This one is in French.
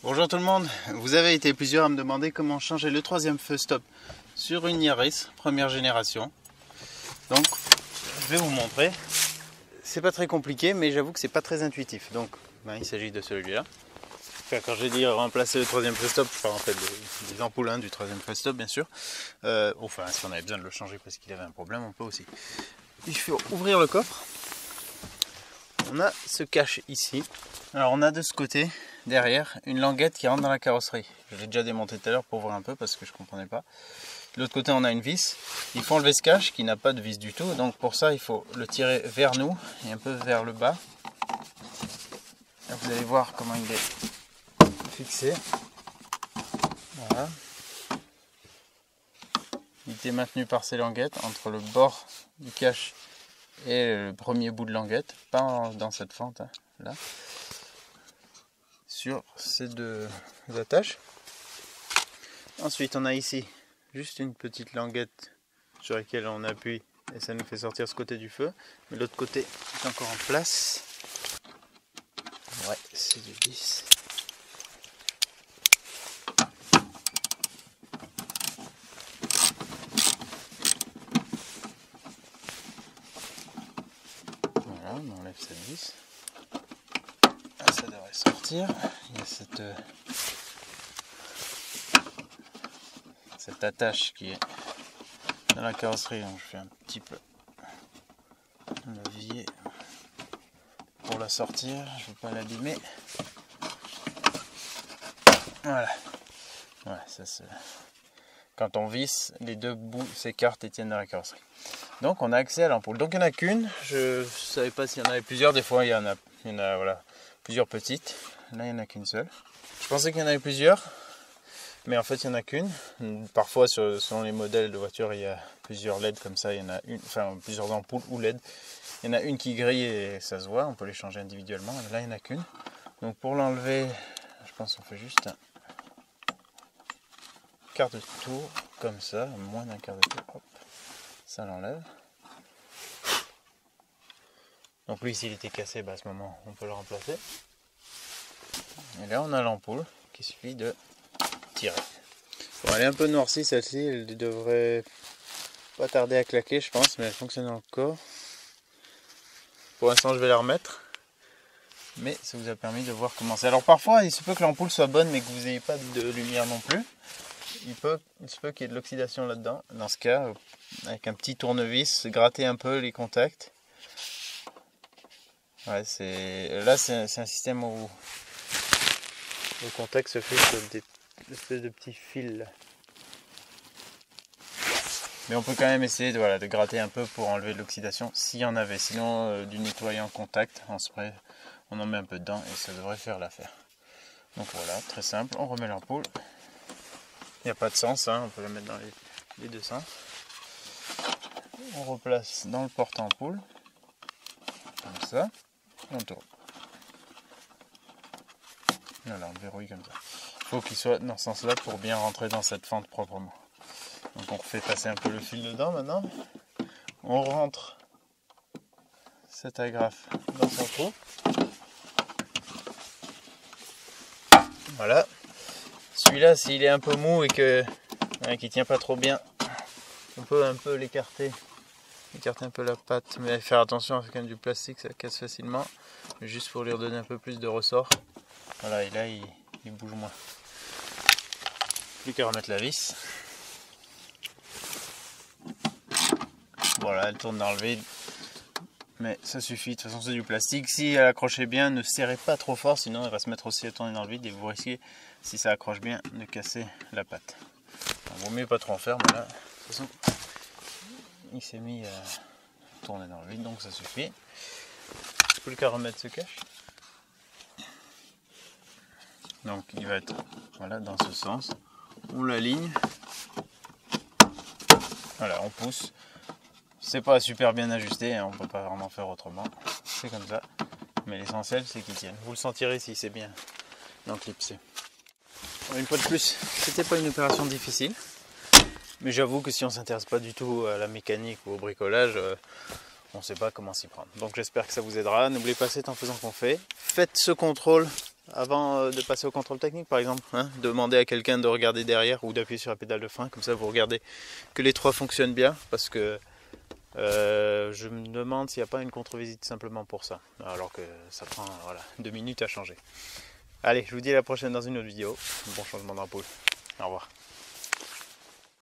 Bonjour tout le monde, vous avez été plusieurs à me demander comment changer le troisième feu stop sur une Yaris première génération. Donc je vais vous montrer. C'est pas très compliqué mais j'avoue que c'est pas très intuitif. Donc il s'agit de celui-là. Enfin, quand j'ai dit remplacer le troisième feu stop, je parle en fait des ampoules du troisième feu stop bien sûr. Enfin si on avait besoin de le changer parce qu'il avait un problème on peut aussi. Il faut ouvrir le coffre. On a ce cache ici. Alors on a de ce côté, derrière, une languette qui rentre dans la carrosserie. Je l'ai déjà démonté tout à l'heure pour voir un peu parce que je ne comprenais pas. De l'autre côté on a une vis. Il faut enlever ce cache qui n'a pas de vis du tout. Donc pour ça il faut le tirer vers nous et un peu vers le bas. Là, vous allez voir comment il est fixé. Voilà. Il était maintenu par ces languettes entre le bord du cache et le premier bout de languette, pas dans cette fente là, sur ces deux attaches. Ensuite on a ici juste une petite languette sur laquelle on appuie et ça nous fait sortir ce côté du feu, mais l'autre côté est encore en place. Ouais, c'est du 10. Voilà, on enlève cette vis. Ah, ça devrait sortir. Il y a cette attache qui est dans la carrosserie, donc je fais un petit peu un levier pour la sortir, je ne veux pas l'abîmer. Voilà. Ouais, ça c'est... Quand on visse, les deux bouts s'écartent et tiennent dans la carrosserie. Donc on a accès à l'ampoule. Donc il n'y en a qu'une. Je ne savais pas s'il y en avait plusieurs. Des fois il y en a voilà, plusieurs petites. Là il n'y en a qu'une seule. Je pensais qu'il y en avait plusieurs. Mais en fait il n'y en a qu'une. Parfois selon les modèles de voiture il y a plusieurs LED comme ça. Il y en a une, enfin plusieurs ampoules ou LED. Il y en a une qui grille et ça se voit. On peut les changer individuellement. Là il n'y en a qu'une. Donc pour l'enlever, je pense qu'on fait juste un quart de tour comme ça, moins d'un quart de tour, hop, ça l'enlève. Donc lui s'il était cassé, à ce moment on peut le remplacer. Et là on a l'ampoule qu'il suffit de tirer. Bon, elle est un peu noircie celle-ci, elle devrait pas tarder à claquer je pense, mais elle fonctionne encore. Pour l'instant je vais la remettre. Mais ça vous a permis de voir comment c'est. Alors parfois il se peut que l'ampoule soit bonne mais que vous n'ayez pas de lumière non plus. Il se peut qu'il y ait de l'oxydation là-dedans. Dans ce cas, avec un petit tournevis, gratter un peu les contacts. Ouais, là, c'est un système où le contact se fait sur des espèces de petits fils. Là. Mais on peut quand même essayer de gratter un peu pour enlever de l'oxydation s'il y en avait. Sinon, du nettoyant contact en spray, on en met un peu dedans et ça devrait faire l'affaire. Donc voilà, très simple. On remet l'ampoule. Il n'y a pas de sens, on peut la mettre dans les deux sens. On replace dans le porte-ampoule, comme ça, on tourne. Voilà, on verrouille comme ça. Il faut qu'il soit dans ce sens-là pour bien rentrer dans cette fente proprement. Donc on refait passer un peu le fil dedans maintenant. On rentre cette agrafe dans son trou. Voilà. Celui-là, s'il est un peu mou et qu'il ne tient pas trop bien, on peut un peu l'écarter un peu la pâte, mais faire attention avec du plastique, ça casse facilement, juste pour lui redonner un peu plus de ressort. Voilà, et là il bouge moins. Plus qu'à remettre la vis. Voilà, elle tourne dans le vide, mais ça suffit. De toute façon c'est du plastique. Si elle accrochait bien, ne serrez pas trop fort, sinon elle va se mettre aussi à tourner dans le vide et vous risquez, si ça accroche bien, de casser la pâte. Il vaut mieux pas trop en faire, mais là, de toute façon, il s'est mis à tourner dans le vide, donc ça suffit. Plus qu'à remettre ce cache. Donc il va être dans ce sens. On l'aligne. Voilà, on pousse. C'est pas super bien ajusté, on peut pas vraiment faire autrement. C'est comme ça. Mais l'essentiel c'est qu'il tienne. Vous le sentirez si c'est bien enclipsé. Une fois de plus, c'était pas une opération difficile. Mais j'avoue que si on s'intéresse pas du tout à la mécanique ou au bricolage, on ne sait pas comment s'y prendre. Donc j'espère que ça vous aidera. N'oubliez pas, c'est en faisant qu'on fait. Faites ce contrôle avant de passer au contrôle technique par exemple, hein, demander à quelqu'un de regarder derrière ou d'appuyer sur la pédale de frein, comme ça vous regardez que les trois fonctionnent bien, parce que je me demande s'il n'y a pas une contre-visite simplement pour ça, alors que ça prend 2 minutes à changer. Allez, je vous dis à la prochaine dans une autre vidéo. Bon changement d'ampoule. Au revoir.